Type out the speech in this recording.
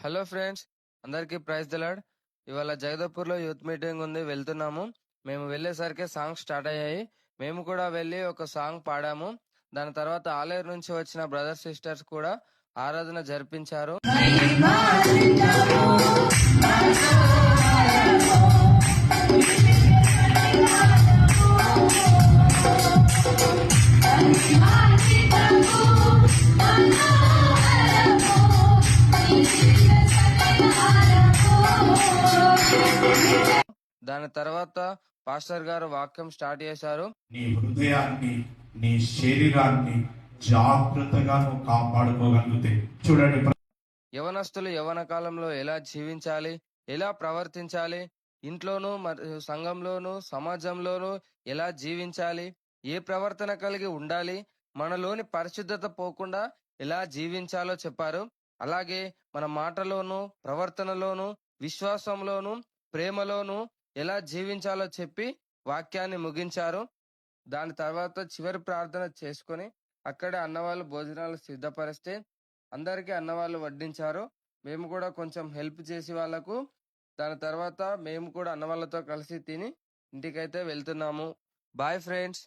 Hello friends, అందరికీ praise the lord. ఇవాళ జగదపూర్ లో యూత్ మీటింగ్ ఉంది, వెళ్తున్నాము. మేము వెళ్ళేసరికి సాంగ్ స్టార్ట్ అయ్యాయి. మేము కూడా వెళ్ళి ఒక సాంగ్ పాడాము. దాని తర్వాత ఆలయం నుంచి వచ్చిన బ్రదర్స్ సిస్టర్స్ కూడా ఆరాధన జరిపించారు. దాని తర్వాత పాస్టర్ గారు వాక్యం స్టార్ట్ చేశారు. నీ హృదయాన్ని, నీ శరీరాన్ని జాగ్రత్తగా నువ్వు కాపాడుకోగలిగితే చూడండి, యవనస్తులు యవన కాలంలో ఎలా జీవించాలి, ఎలా ప్రవర్తించాలి, ఇంట్లోనూ మరియు సంఘంలోనూ సమాజంలోనూ ఎలా జీవించాలి, ఏ ప్రవర్తన కలిగి ఉండాలి, మనలోని పరిశుద్ధత పోకుండా ఎలా జీవించాలో చెప్పారు. అలాగే మన మాటలోనూ ప్రవర్తనలోనూ విశ్వాసంలోనూ ప్రేమలోనూ ఎలా జీవించాలో చెప్పి వాక్యాన్ని ముగించారు. దాని తర్వాత చివరి ప్రార్థన చేసుకొని అక్కడే అన్నవాళ్ళు భోజనాలు సిద్ధపరిస్తే అందరికీ అన్నవాళ్ళు వడ్డించారు. మేము కూడా కొంచెం హెల్ప్ చేసి వాళ్ళకు. దాని తర్వాత మేము కూడా అన్నవాళ్ళతో కలిసి తిని ఇంటికైతే వెళ్తున్నాము. Bye friends.